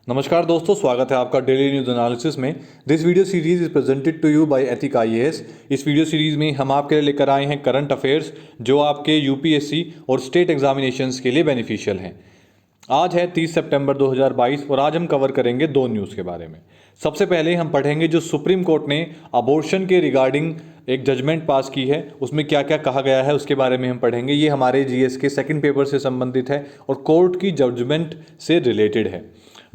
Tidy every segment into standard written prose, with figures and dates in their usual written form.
नमस्कार दोस्तों, स्वागत है आपका डेली न्यूज एनालिसिस में। This video series is presented to you by Ethic IAS. इस वीडियो सीरीज में हम आपके लिए लेकर आए हैं करंट अफेयर्स जो आपके यूपीएससी और स्टेट एग्जामिनेशंस के लिए बेनिफिशियल हैं। आज है 30 सितंबर 2022 और आज हम कवर करेंगे दो न्यूज़ के बारे में। सबसे पहले हम पढ़ेंगे जो सुप्रीम कोर्ट ने अबॉर्शन के रिगार्डिंग एक जजमेंट पास की है, उसमें क्या क्या कहा गया है उसके बारे में हम पढ़ेंगे। ये हमारे जीएस के सेकंड पेपर से संबंधित है और कोर्ट की जजमेंट से रिलेटेड है।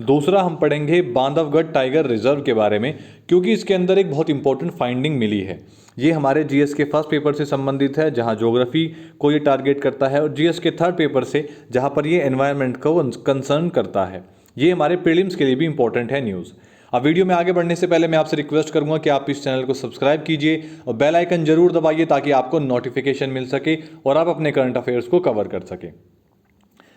दूसरा हम पढ़ेंगे बांधवगढ़ टाइगर रिजर्व के बारे में, क्योंकि इसके अंदर एक बहुत इंपॉर्टेंट फाइंडिंग मिली है। ये हमारे जीएस के फर्स्ट पेपर से संबंधित है जहां ज्योग्राफी को ये टारगेट करता है, और जीएस के थर्ड पेपर से जहां पर ये एनवायरनमेंट को कंसर्न करता है। ये हमारे प्रीलिम्स के लिए भी इंपॉर्टेंट है न्यूज़। अब वीडियो में आगे बढ़ने से पहले मैं आपसे रिक्वेस्ट करूंगा कि आप इस चैनल को सब्सक्राइब कीजिए और बेल आइकन जरूर दबाइए ताकि आपको नोटिफिकेशन मिल सके और आप अपने करंट अफेयर्स को कवर कर सकें।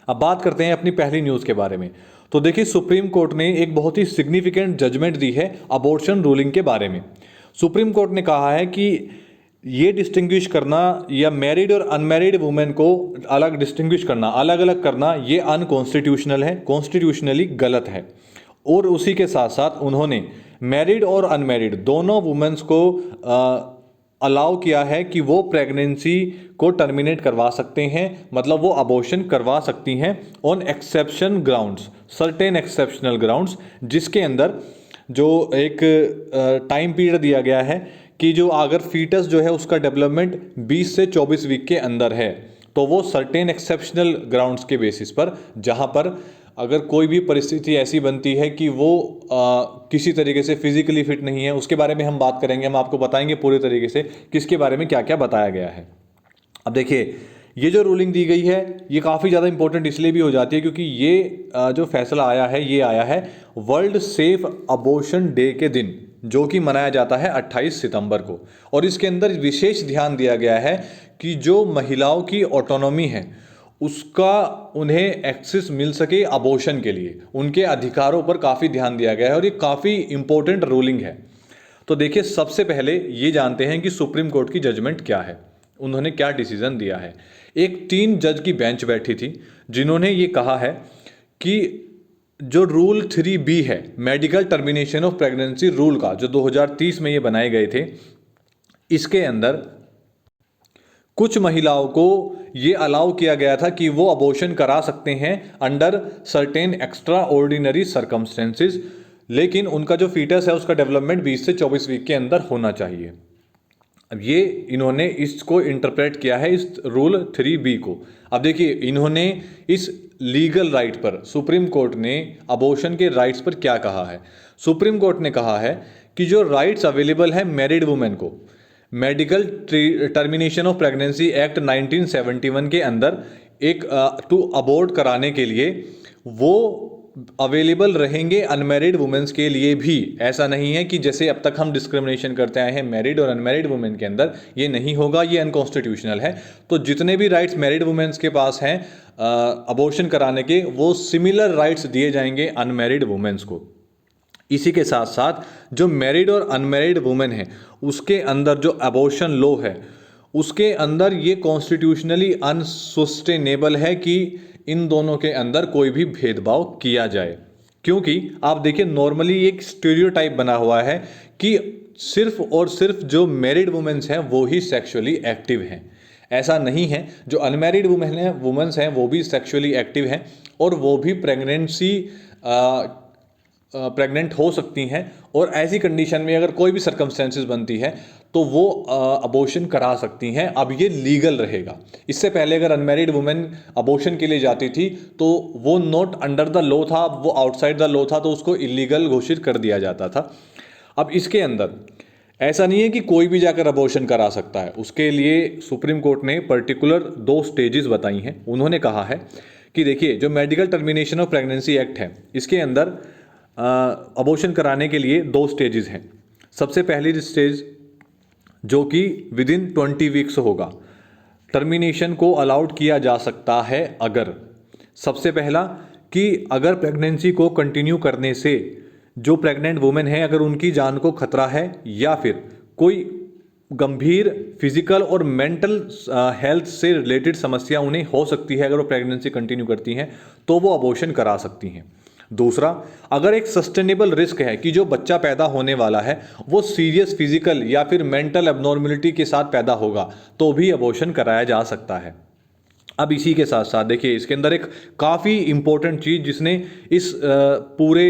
अब बात करते हैं अपनी पहली न्यूज़ के बारे में। तो देखिए, सुप्रीम कोर्ट ने एक बहुत ही सिग्निफिकेंट जजमेंट दी है अबॉर्शन रूलिंग के बारे में। सुप्रीम कोर्ट ने कहा है कि ये डिस्टिंग्विश करना या मैरिड और अनमैरिड वुमेन को अलग डिस्टिंग्विश करना, अलग अलग करना, ये अनकॉन्स्टिट्यूशनल है, कॉन्स्टिट्यूशनली गलत है। और उसी के साथ साथ उन्होंने मैरिड और अनमैरिड दोनों वुमेन्स को अलाउ किया है कि वो प्रेगनेंसी को टर्मिनेट करवा सकते हैं, मतलब वो अबॉर्शन करवा सकती हैं on exception grounds, certain exceptional grounds, जिसके अंदर जो एक टाइम पीरियड दिया गया है कि जो अगर फीटस जो है उसका डेवलपमेंट 20 से 24 वीक के अंदर है तो वो सर्टेन एक्सेप्शनल ग्राउंड्स के बेसिस पर, जहां पर अगर कोई भी परिस्थिति ऐसी बनती है कि वो किसी तरीके से फिजिकली फिट नहीं है, उसके बारे में हम बात करेंगे। हम आपको बताएंगे पूरे तरीके से किसके बारे में क्या क्या बताया गया है। अब देखिए, ये जो रूलिंग दी गई है ये काफ़ी ज़्यादा इंपॉर्टेंट इसलिए भी हो जाती है क्योंकि ये जो फैसला आया है ये आया है वर्ल्ड सेफ अबॉर्शन डे के दिन, जो कि मनाया जाता है 28 सितंबर को। और इसके अंदर विशेष ध्यान दिया गया है कि जो महिलाओं की ऑटोनॉमी है उसका उन्हें एक्सेस मिल सके अबॉर्शन के लिए, उनके अधिकारों पर काफ़ी ध्यान दिया गया है और ये काफ़ी इंपॉर्टेंट रूलिंग है। तो देखिए, सबसे पहले ये जानते हैं कि सुप्रीम कोर्ट की जजमेंट क्या है, उन्होंने क्या डिसीजन दिया है। एक 3 जज की बेंच बैठी थी जिन्होंने ये कहा है कि जो रूल 3B है, medical termination of pregnancy rule का, जो 2030 में ये बनाए गए थे, इसके अंदर कुछ महिलाओं को ये अलाउ किया गया था कि वो अबॉर्शन करा सकते हैं under certain extra ordinary circumstances, लेकिन उनका जो फीटस है उसका डेवलपमेंट 20 से 24 वीक के अंदर होना चाहिए। अब ये इन्होंने इसको इंटरप्रेट किया है, इस रूल 3B को। अब देखिए, इन्होंने इस लीगल राइट पर, सुप्रीम कोर्ट ने अबॉर्शन के राइट्स पर क्या कहा है। सुप्रीम कोर्ट ने कहा है कि जो राइट्स अवेलेबल है मैरिड वुमेन को, medical termination of pregnancy act 1971 के अंदर एक टू अबॉर्ट कराने के लिए वो अवेलेबल रहेंगे अनमैरिड वुमेन्स के लिए भी। ऐसा नहीं है कि जैसे अब तक हम डिस्क्रिमिनेशन करते आए हैं मैरिड और अनमैरिड वुमेन के अंदर, ये नहीं होगा, ये अनकॉन्स्टिट्यूशनल है। तो जितने भी राइट्स मैरिड वुमेन्स के पास हैं अबॉर्शन कराने के, वो सिमिलर राइट्स दिए जाएंगे अनमैरिड वुमेन्स को। इसी के साथ साथ जो मैरिड और अनमैरिड वुमेन है उसके अंदर जो अबॉर्शन लॉ है उसके अंदर ये कॉन्स्टिट्यूशनली अनसस्टेनेबल है कि इन दोनों के अंदर कोई भी भेदभाव किया जाए। क्योंकि आप देखिए, नॉर्मली एक स्टीरियोटाइप बना हुआ है कि सिर्फ और सिर्फ जो मैरिड वुमेन्स हैं वो ही सेक्सुअली एक्टिव हैं। ऐसा नहीं है, जो अनमैरिड वुमेन्स हैं वो भी सेक्सुअली एक्टिव हैं और वो भी प्रेग्नेंट हो सकती हैं, और ऐसी कंडीशन में अगर कोई भी सर्कमस्टेंसेस बनती है तो वो अबॉर्शन करा सकती हैं। अब ये लीगल रहेगा। इससे पहले अगर अनमैरिड वुमेन अबॉर्शन के लिए जाती थी तो वो नॉट अंडर द लॉ था, वो आउटसाइड द लॉ था, तो उसको इलीगल घोषित कर दिया जाता था। अब इसके अंदर ऐसा नहीं है कि कोई भी जाकर अबॉर्शन करा सकता है। उसके लिए सुप्रीम कोर्ट ने पर्टिकुलर 2 स्टेजेस बताई हैं। उन्होंने कहा है कि देखिए, जो medical termination of pregnancy act है इसके अंदर अबॉर्शन कराने के लिए 2 स्टेजेस हैं। सबसे पहली स्टेज जो कि विद इन 20 वीक्स होगा, टर्मिनेशन को अलाउड किया जा सकता है अगर, सबसे पहला कि अगर प्रेगनेंसी को कंटिन्यू करने से जो प्रेग्नेंट वुमेन है अगर उनकी जान को खतरा है या फिर कोई गंभीर फिजिकल और मेंटल हेल्थ से रिलेटेड समस्या उन्हें हो सकती है अगर वो प्रेगनेंसी कंटिन्यू करती हैं, तो वो अबॉर्शन करा सकती हैं। दूसरा, अगर एक सस्टेनेबल रिस्क है कि जो बच्चा पैदा होने वाला है वो सीरियस फिजिकल या फिर मेंटल एबनॉर्मलिटी के साथ पैदा होगा तो भी अबॉर्शन कराया जा सकता है। अब इसी के साथ साथ देखिए इसके अंदर एक काफ़ी इंपॉर्टेंट चीज़ जिसने इस पूरे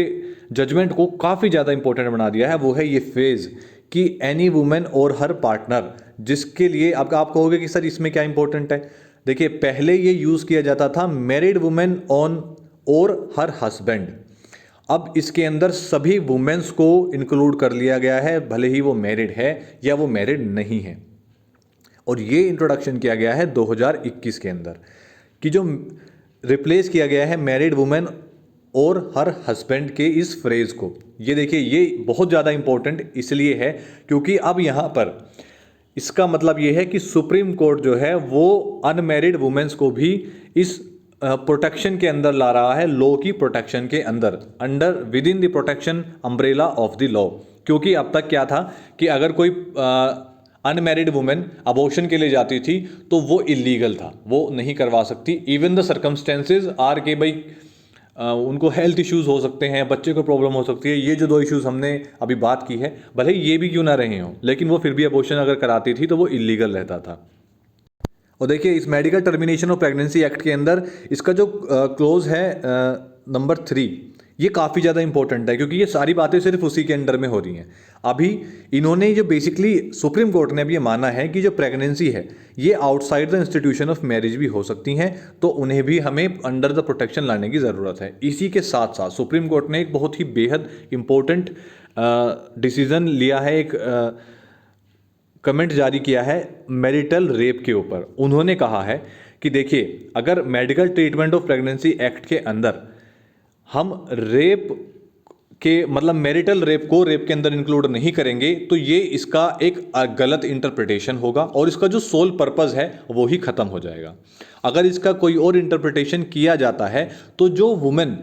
जजमेंट को काफ़ी ज़्यादा इंपॉर्टेंट बना दिया है, वो है ये फेज कि एनी वुमेन और हर पार्टनर, जिसके लिए आप कहोगे कि सर इसमें क्या इंपॉर्टेंट है। देखिए पहले ये यूज़ किया जाता था मैरिड वुमेन ऑन और हर हस्बैंड, अब इसके अंदर सभी वुमेन्स को इंक्लूड कर लिया गया है, भले ही वो मैरिड है या वो मैरिड नहीं है। और ये इंट्रोडक्शन किया गया है 2021 के अंदर कि जो रिप्लेस किया गया है मैरिड वुमेन और हर हस्बैंड के इस फ्रेज को। ये देखिए ये बहुत ज़्यादा इंपॉर्टेंट इसलिए है क्योंकि अब यहाँ पर इसका मतलब ये है कि सुप्रीम कोर्ट जो है वो अनमैरिड वुमेन्स को भी इस प्रोटेक्शन के अंदर ला रहा है, लॉ की प्रोटेक्शन के अंदर with in the protection umbrella of the law. क्योंकि अब तक क्या था कि अगर कोई अनमैरिड वुमेन अबॉर्शन के लिए जाती थी तो वो इलीगल था, वो नहीं करवा सकती। इवन द सर्कमस्टेंसेज आर के भाई उनको हेल्थ इश्यूज हो सकते हैं, बच्चे को प्रॉब्लम हो सकती है, ये जो दो इश्यूज हमने अभी बात की है, भले ये भी क्यों ना रहे हों, लेकिन वो फिर भी अबॉर्शन अगर कराती थी तो वो इलीगल रहता था। और देखिए इस medical termination of pregnancy act के अंदर इसका जो क्लोज है नंबर 3, ये काफ़ी ज़्यादा इंपॉर्टेंट है क्योंकि ये सारी बातें सिर्फ उसी के अंडर में हो रही हैं। अभी इन्होंने जो बेसिकली सुप्रीम कोर्ट ने अभी ये माना है कि जो प्रेगनेंसी है ये outside the institution of marriage भी हो सकती हैं, तो उन्हें भी हमें अंडर द प्रोटेक्शन लाने की ज़रूरत है। इसी के साथ साथ सुप्रीम कोर्ट ने एक बहुत ही बेहद इंपॉर्टेंट डिसीज़न लिया है, एक कमेंट जारी किया है मैरिटल रेप के ऊपर। उन्होंने कहा है कि देखिए अगर medical treatment of pregnancy act के अंदर हम रेप के मतलब मैरिटल रेप को रेप के अंदर इंक्लूड नहीं करेंगे तो ये इसका एक गलत इंटरप्रिटेशन होगा और इसका जो सोल पर्पस है वो ही खत्म हो जाएगा। अगर इसका कोई और इंटरप्रिटेशन किया जाता है तो जो वुमेन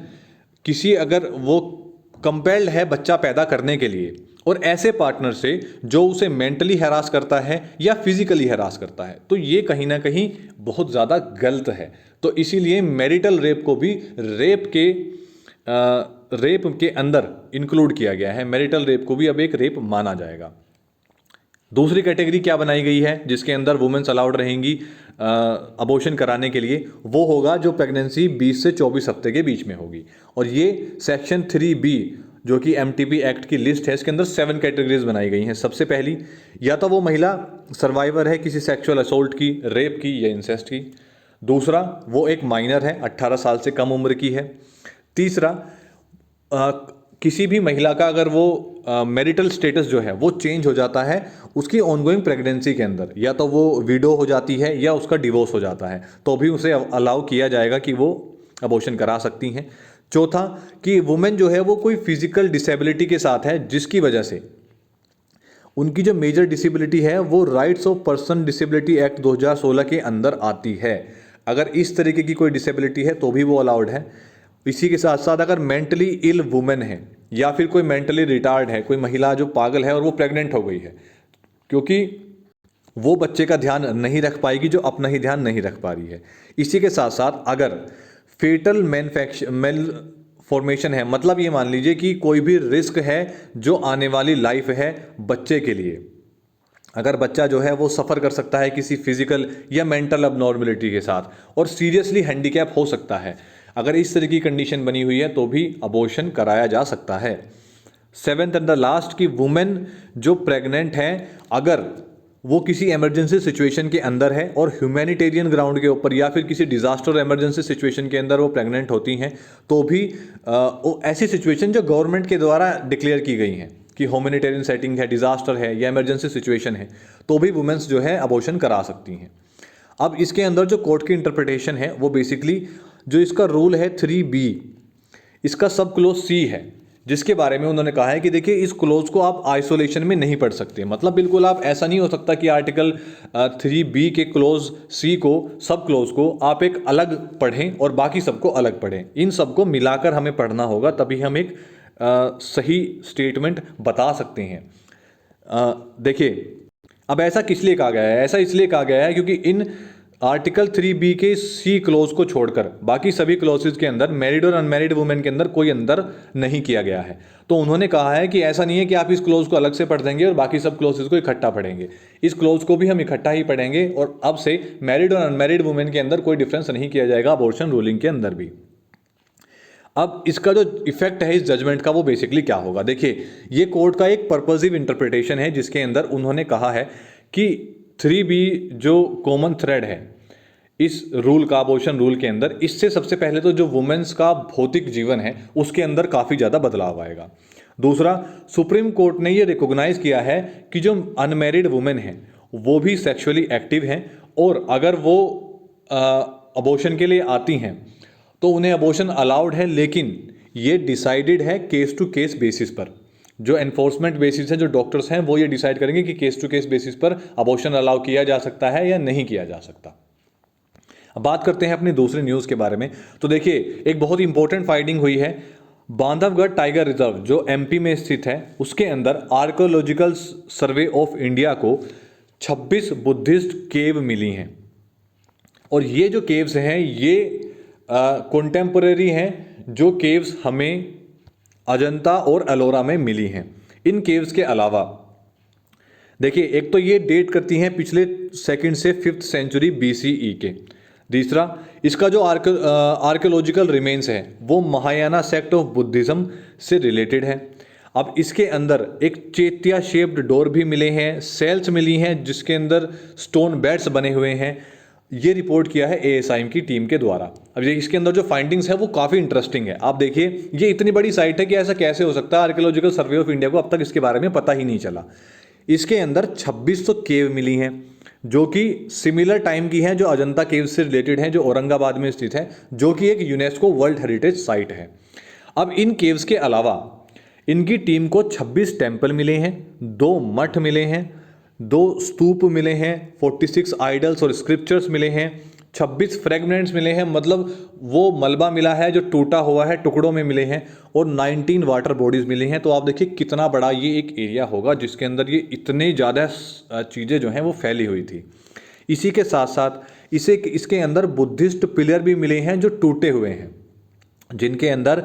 किसी अगर वो कंपेल्ड है बच्चा पैदा करने के लिए और ऐसे पार्टनर से जो उसे मेंटली हैरास करता है या फिजिकली हैरास करता है, तो ये कहीं ना कहीं बहुत ज़्यादा गलत है। तो इसीलिए मैरिटल रेप को भी रेप के अंदर इंक्लूड किया गया है। मैरिटल रेप को भी अब एक रेप माना जाएगा। दूसरी कैटेगरी क्या बनाई गई है जिसके अंदर वुमेन्स अलाउड रहेंगी अबॉर्शन कराने के लिए, वो होगा जो प्रेगनेंसी 20 से 24 हफ्ते के बीच में होगी। और ये सेक्शन 3B जो कि MTP एक्ट की लिस्ट है, इसके अंदर 7 कैटेगरीज बनाई गई हैं। सबसे पहली, या तो वो महिला सर्वाइवर है किसी सेक्सुअल असोल्ट की, रेप की या इंसेस्ट की। दूसरा, वो एक माइनर है, 18 साल से कम उम्र की है। तीसरा, किसी भी महिला का अगर वो मैरिटल स्टेटस जो है वो चेंज हो जाता है उसकी ऑनगोइंग प्रेगनेंसी के अंदर, या तो वो विडो हो जाती है या उसका डिवोर्स हो जाता है, तो भी उसे अलाउ किया जाएगा कि वो अबॉर्शन करा सकती हैं। चौथा, कि वुमेन जो है वो कोई फिजिकल डिसेबिलिटी के साथ है जिसकी वजह से उनकी जो मेजर डिसेबिलिटी है वो rights of person disability act 2016 के अंदर आती है। अगर इस तरीके की कोई डिसेबिलिटी है तो भी वो अलाउड है। इसी के साथ साथ अगर मेंटली इल वुमेन है या फिर कोई मेंटली रिटार्ड है, कोई महिला जो पागल है और वो प्रेग्नेंट हो गई है, क्योंकि वो बच्चे का ध्यान नहीं रख पाएगी जो अपना ही ध्यान नहीं रख पा रही है। इसी के साथ साथ अगर फेटल मेल फॉर्मेशन है, मतलब ये मान लीजिए कि कोई भी रिस्क है जो आने वाली लाइफ है बच्चे के लिए, अगर बच्चा जो है वो सफ़र कर सकता है किसी फिजिकल या मेंटल अबनॉर्मलिटी के साथ और सीरियसली हैंडीकैप हो सकता है, अगर इस तरह की कंडीशन बनी हुई है तो भी अबॉर्शन कराया जा सकता है। 7th एंड द लास्ट, की वुमेन जो प्रेग्नेंट है अगर वो किसी इमरजेंसी सिचुएशन के अंदर है और ह्यूमैनिटेरियन ग्राउंड के ऊपर या फिर किसी डिजास्टर इमरजेंसी सिचुएशन के अंदर वो प्रेग्नेंट होती हैं, तो भी ऐसी सिचुएशन जो गवर्नमेंट के द्वारा डिक्लेयर की गई हैं कि ह्यूमैनिटेरियन सेटिंग है, डिजास्टर है या इमरजेंसी सिचुएशन है, तो भी वुमेन्स जो है अबॉर्शन करा सकती हैं। अब इसके अंदर जो कोर्ट की इंटरप्रिटेशन है वो बेसिकली जो इसका रूल है 3B, इसका सब क्लोज C है, जिसके बारे में उन्होंने कहा है कि देखिए इस क्लोज को आप आइसोलेशन में नहीं पढ़ सकते। मतलब बिल्कुल आप ऐसा नहीं हो सकता कि आर्टिकल 3B के क्लोज C को, सब क्लोज को आप एक अलग पढ़ें और बाकी सबको अलग पढ़ें। इन सबको मिलाकर हमें पढ़ना होगा, तभी हम एक सही स्टेटमेंट बता सकते हैं। देखिए अब ऐसा किस लिए कहा गया है, ऐसा इसलिए कहा गया है क्योंकि इन आर्टिकल 3B के सी क्लोज को छोड़कर बाकी सभी क्लोजेस के अंदर मैरिड और अनमैरिड वुमेन के अंदर कोई अंदर नहीं किया गया है। तो उन्होंने कहा है कि ऐसा नहीं है कि आप इस क्लोज को अलग से पढ़ देंगे और बाकी सब क्लोजेस को इकट्ठा पढ़ेंगे। इस क्लोज को भी हम इकट्ठा ही पढ़ेंगे और अब से मैरिड और अनमैरिड वुमेन के अंदर कोई डिफरेंस नहीं किया जाएगा अबॉर्शन रूलिंग के अंदर भी। अब इसका जो इफेक्ट है इस जजमेंट का वो बेसिकली क्या होगा, देखिए ये कोर्ट का एक पर्पसिव इंटरप्रिटेशन है जिसके अंदर उन्होंने कहा है कि 3B जो कॉमन थ्रेड है इस रूल का, अबॉर्शन रूल के अंदर, इससे सबसे पहले तो जो वुमेन्स का भौतिक जीवन है उसके अंदर काफ़ी ज़्यादा बदलाव आएगा। दूसरा, सुप्रीम कोर्ट ने ये रिकॉग्नाइज किया है कि जो अनमैरिड वुमेन हैं वो भी सेक्सुअली एक्टिव हैं और अगर वो अबॉर्शन के लिए आती हैं तो उन्हें अबॉर्शन अलाउड है, लेकिन ये डिसाइडेड है केस टू केस बेसिस पर। जो एनफोर्समेंट बेसिस है, जो डॉक्टर्स हैं वो ये डिसाइड करेंगे कि केस टू केस बेसिस पर अबॉर्शन अलाउ किया जा सकता है या नहीं किया जा सकता। अब बात करते हैं अपनी दूसरी न्यूज़ के बारे में। तो देखिए एक बहुत ही इंपॉर्टेंट फाइंडिंग हुई है। बांधवगढ़ टाइगर रिजर्व जो MP में स्थित है उसके अंदर आर्कोलॉजिकल सर्वे ऑफ इंडिया को 26 बुद्धिस्ट केव मिली हैं और ये जो केव्स हैं ये कॉन्टेम्पोरेरी हैं जो केव्स हमें अजंता और एलोरा में मिली हैं। इन केव्स के अलावा देखिए एक तो ये डेट करती हैं पिछले 2nd से 5th सेंचुरी BCE के। तीसरा, इसका जो आर्कियोलॉजिकल रिमेन्स है वो महायाना सेक्ट ऑफ बुद्धिज्म से रिलेटेड है। अब इसके अंदर एक चेतिया शेप्ड डोर भी मिले हैं, सेल्स मिली हैं जिसके अंदर स्टोन बेड्स बने हुए हैं। ये रिपोर्ट किया है ASIM की टीम के द्वारा। अब ये इसके अंदर जो फाइंडिंग्स है वो काफ़ी इंटरेस्टिंग है। आप देखिए ये इतनी बड़ी साइट है कि ऐसा कैसे हो सकता है, आर्कियोलॉजिकल सर्वे ऑफ इंडिया को अब तक इसके बारे में पता ही नहीं चला। इसके अंदर 2600 केव मिली हैं जो कि सिमिलर टाइम की हैं, जो अजंता केव से रिलेटेड हैं, जो औरंगाबाद में स्थित है, जो कि एक यूनेस्को वर्ल्ड हेरिटेज साइट है। अब इन केव्स के अलावा इनकी टीम को 26 टेम्पल मिले हैं, 2 मठ मिले हैं, 2 स्तूप मिले हैं, 46 आइडल्स और स्क्रिप्चर्स मिले हैं, 26 फ्रेगमेंट्स मिले हैं, मतलब वो मलबा मिला है जो टूटा हुआ है, टुकड़ों में मिले हैं, और 19 वाटर बॉडीज मिली हैं। तो आप देखिए कितना बड़ा ये एक एरिया होगा जिसके अंदर ये इतने ज़्यादा चीज़ें जो हैं वो फैली हुई थी। इसी के साथ साथ इसके अंदर बुद्धिस्ट पिलर भी मिले हैं जो टूटे हुए हैं, जिनके अंदर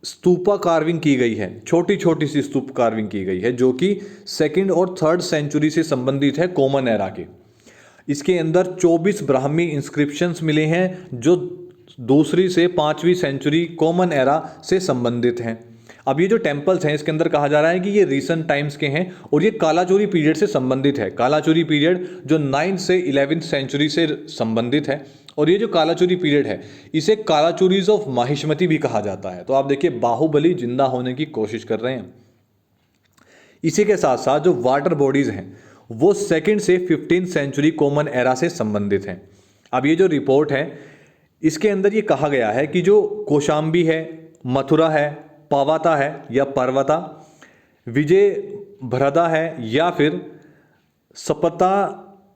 स्तूपा कार्विंग की गई है, छोटी छोटी सी स्तूप कार्विंग की गई है जो कि 2nd और 3rd सेंचुरी से संबंधित है, कॉमन एरा के। इसके अंदर 24 ब्राह्मी इंस्क्रिप्शंस मिले हैं जो 2री से 5वीं सेंचुरी कॉमन एरा से संबंधित हैं। अब ये जो टेम्पल्स हैं इसके अंदर कहा जा रहा है कि ये रीसेंट टाइम्स के हैं और ये कालाचूरी पीरियड से संबंधित है। कालाचूरी पीरियड जो 9th से 11th सेंचुरी से संबंधित है और ये जो कालाचूरी पीरियड है इसे कालाचूरीज ऑफ माहिष्मती भी कहा जाता है। तो आप देखिए बाहुबली जिंदा होने की कोशिश कर रहे हैं। इसी के साथ साथ जो वाटर बॉडीज हैं वो 2nd से 15th सेंचुरी कॉमन एरा से संबंधित हैं। अब ये जो रिपोर्ट है इसके अंदर ये कहा गया है कि जो कौशाम्बी है, मथुरा है, पावाता है या पर्वता, विजय भ्रदा है या फिर सपता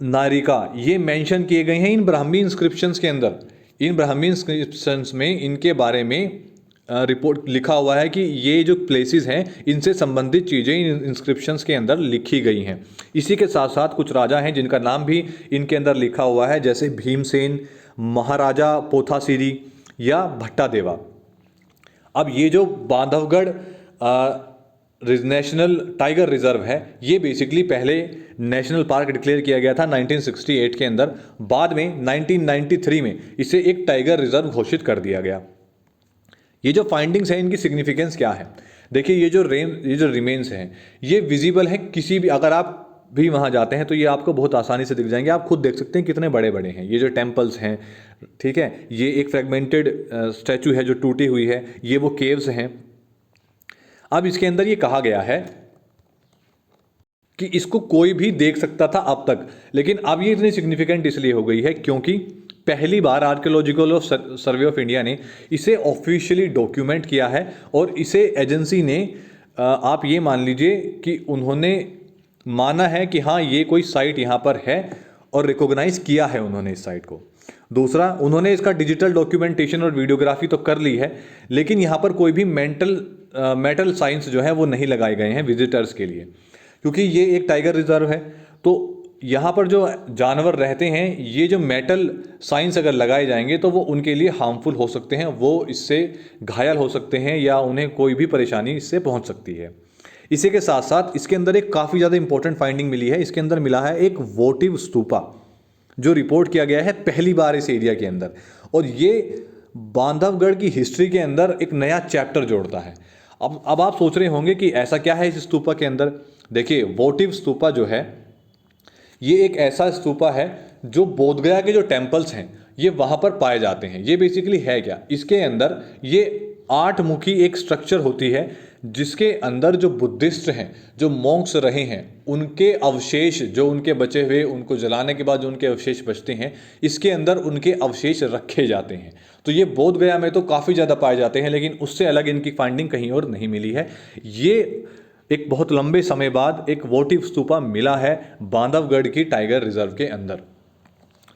नारिका, ये मेंशन किए गए हैं इन ब्राह्मी इंस्क्रिप्शंस के अंदर। इन ब्राह्मी इंस्क्रिप्शंस में इनके बारे में रिपोर्ट लिखा हुआ है कि ये जो प्लेसेस हैं इनसे संबंधित चीज़ें इन इंस्क्रिप्शंस के अंदर लिखी गई हैं। इसी के साथ साथ कुछ राजा हैं जिनका नाम भी इनके अंदर लिखा हुआ है, जैसे भीमसेन, महाराजा पोथासिरी या भट्टादेवा। अब ये जो बांधवगढ़ नेशनल टाइगर रिजर्व है ये बेसिकली पहले नेशनल पार्क डिक्लेयर किया गया था 1968 के अंदर, बाद में 1993 में इसे एक टाइगर रिजर्व घोषित कर दिया गया। ये जो फाइंडिंग्स हैं इनकी सिग्निफिकेंस क्या है, देखिए ये जो रिमेन्स हैं ये विजिबल हैं, किसी भी अगर आप भी वहाँ जाते हैं तो ये आपको बहुत आसानी से दिख जाएंगे। आप खुद देख सकते हैं कितने बड़े बड़े हैं ये जो टेम्पल्स हैं, ठीक है। ये एक फ्रेगमेंटेड स्टैचू है जो टूटी हुई है, ये वो केव्स हैं। अब इसके अंदर ये कहा गया है कि इसको कोई भी देख सकता था अब तक, लेकिन अब ये इतनी सिग्निफिकेंट इसलिए हो गई है क्योंकि पहली बार आर्कियोलॉजिकल सर्वे ऑफ इंडिया ने इसे ऑफिशियली डॉक्यूमेंट किया है और इसे एजेंसी ने आप ये मान लीजिए कि उन्होंने माना है कि हाँ ये कोई साइट यहाँ पर है और रिकॉग्नाइज किया है उन्होंने इस साइट को। दूसरा, उन्होंने इसका डिजिटल डॉक्यूमेंटेशन और वीडियोग्राफी तो कर ली है, लेकिन यहाँ पर कोई भी मेटल साइंस जो है वो नहीं लगाए गए हैं विजिटर्स के लिए, क्योंकि ये एक टाइगर रिजर्व है। तो यहाँ पर जो जानवर रहते हैं, ये जो मेटल साइंस अगर लगाए जाएंगे तो वो उनके लिए हार्मफुल हो सकते हैं, वो इससे घायल हो सकते हैं या उन्हें कोई भी परेशानी इससे पहुंच सकती है। इसी के साथ साथ इसके अंदर एक काफ़ी ज़्यादा इंपॉर्टेंट फाइंडिंग मिली है। इसके अंदर मिला है एक वोटिव स्तूपा, जो रिपोर्ट किया गया है पहली बार इस एरिया के अंदर, और ये बांधवगढ़ की हिस्ट्री के अंदर एक नया चैप्टर जोड़ता है। अब आप सोच रहे होंगे कि ऐसा क्या है इस स्तूपा के अंदर। देखिए, वोटिव स्तूपा जो है ये एक ऐसा स्तूपा है जो बोधगया के जो टेम्पल्स हैं ये वहाँ पर पाए जाते हैं। ये बेसिकली है क्या, इसके अंदर ये 8 मुखी एक स्ट्रक्चर होती है जिसके अंदर जो बुद्धिस्ट हैं, जो मॉन्क्स रहे हैं, उनके अवशेष जो उनके बचे हुए, उनको जलाने के बाद जो उनके अवशेष बचते हैं, इसके अंदर उनके अवशेष रखे जाते हैं। तो ये बोध गया में तो काफ़ी ज़्यादा पाए जाते हैं, लेकिन उससे अलग इनकी फाइंडिंग कहीं और नहीं मिली है। ये एक बहुत लंबे समय बाद एक वोटिव स्तूपा मिला है बांधवगढ़ की टाइगर रिजर्व के अंदर।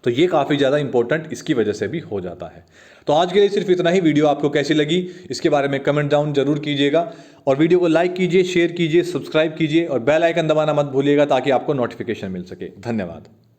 तो ये काफ़ी ज़्यादा इंपॉर्टेंट इसकी वजह से भी हो जाता है। तो आज के लिए सिर्फ इतना ही। वीडियो आपको कैसी लगी इसके बारे में कमेंट डाउन जरूर कीजिएगा, और वीडियो को लाइक कीजिए, शेयर कीजिए, सब्सक्राइब कीजिए और बेल आइकन दबाना मत भूलिएगा ताकि आपको नोटिफिकेशन मिल सके। धन्यवाद।